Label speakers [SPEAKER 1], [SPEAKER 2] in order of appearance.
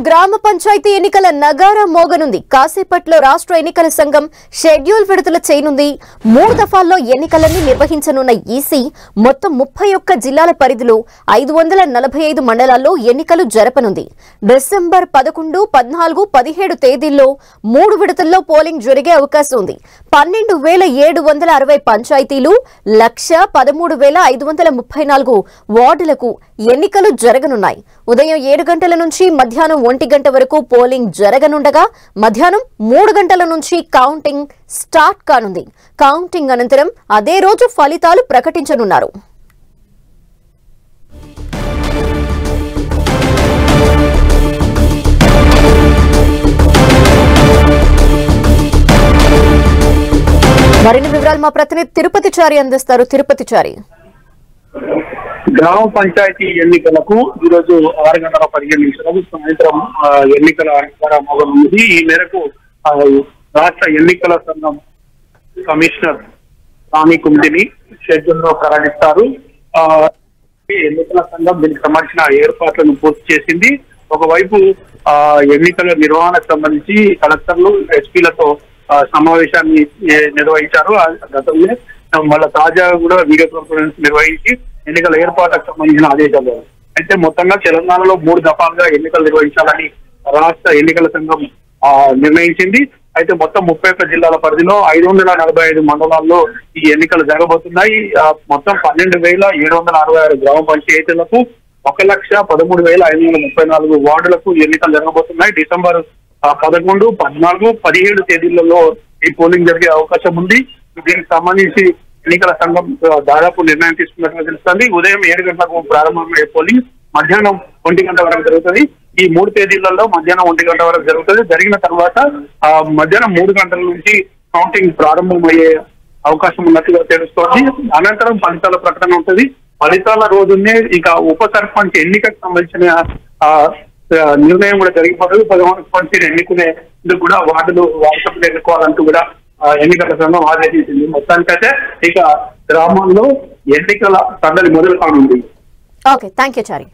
[SPEAKER 1] గ్రామ పంచాయతీ ఎన్నికల నగారా మోగనుంది. కాసేపట్లో రాష్ట్ర ఎన్నికల సంఘం షెడ్యూల్ విడుదల చేయనుంది. 3 దఫాల్లో ఎన్నికలన్నీ నిర్వహించనున్న ఈసీ మొత్తం 31 జిల్లాల పరిధిలో 545 మండలాల్లో ఎన్నికలు జరపనుంది. డిసెంబర్ 11, 14, 17 తేదీల్లో 3 విడతల్లో పోలింగ్ జరిగే అవకాశం ఉంది. 12,760 పంచాయతీలు, 1,13,534 వార్డులకు ఎన్నికలు జరగనున్నాయి. ఉదయం 7 గంటల నుంచి మధ్యాహ్నం 1 గంట వరకు పోలింగ్ జరగనుండగా మధ్యాహ్నం 3 గంటల నుంచి కౌంటింగ్ స్టార్ట్ కానుంది. కౌంటింగ్ అనంతరం అదే రోజు ఫలితాలు ప్రకటించనున్నారు. మరిన్ని వివరాలు మా ప్రతినిధి తిరుపతి చారి అందిస్తారు. తిరుపతి చారి,
[SPEAKER 2] గ్రామ పంచాయతీ ఎన్నికలకు ఈరోజు 6:15 సాయంత్రం ఎన్నికల మోగం ఉంది. ఈ మేరకు రాష్ట్ర ఎన్నికల సంఘం కమిషనర్ రాణి కుంటిని షెడ్యూల్ లో ప్రకటిస్తారు. ఎన్నికల సంఘం దీనికి సంబంధించిన ఏర్పాట్లను పూర్తి చేసింది. ఒకవైపు ఎన్నికల నిర్వహణకు సంబంధించి కలెక్టర్లు, ఎస్పీలతో సమావేశాన్ని నిర్వహించారు. గతంలో మళ్ళీ తాజాగా కూడా వీడియో కాన్ఫరెన్స్ నిర్వహించి ఎన్నికల ఏర్పాటుకు సంబంధించిన ఆదేశాలు. అయితే మొత్తంగా తెలంగాణలో 3 దఫాలుగా ఎన్నికలు నిర్వహించాలని రాష్ట్ర ఎన్నికల సంఘం నిర్ణయించింది. అయితే మొత్తం 31 జిల్లాల పరిధిలో 545 మండలాల్లో ఈ ఎన్నికలు జరగబోతున్నాయి. మొత్తం 12,766 గ్రామ పంచాయతీలకు 1,13,534 వార్డులకు ఎన్నికలు జరగబోతున్నాయి. డిసెంబర్ 11, 14, 17 తేదీలలో ఈ పోలింగ్ జరిగే అవకాశం ఉంది. దీనికి సంబంధించి ఎన్నికల సంఘం దాదాపు నిర్ణయం తీసుకున్నట్టుగా తెలుస్తుంది. ఉదయం 7 గంటలకు ప్రారంభమయ్యే పోలింగ్ మధ్యాహ్నం 1 గంట వరకు జరుగుతుంది. ఈ 3 తేదీలలో మధ్యాహ్నం 1 గంట వరకు జరుగుతుంది. జరిగిన తర్వాత మధ్యాహ్నం 3 గంటల నుంచి కౌంటింగ్ ప్రారంభమయ్యే అవకాశం ఉన్నట్టుగా తెలుస్తోంది. అనంతరం ఫలితాల ప్రకటన ఉంటుంది. ఫలితాల రోజునే ఇక ఉప సర్పంచ్ ఎన్నికకు సంబంధించిన నిర్ణయం కూడా జరిగిపోతుంది. 11 సర్పంచ్ ఎన్నుకునేందుకు కూడా వార్డులు వాట్సాప్ ఎన్నుకోవాలంటూ కూడా ఎన్నికల సంఘం ఆదేశించింది. మొత్తానికైతే ఇక గ్రామంలో ఎన్నికల సందడి మొదలు కానుంది.
[SPEAKER 1] Okay, thank you Chari.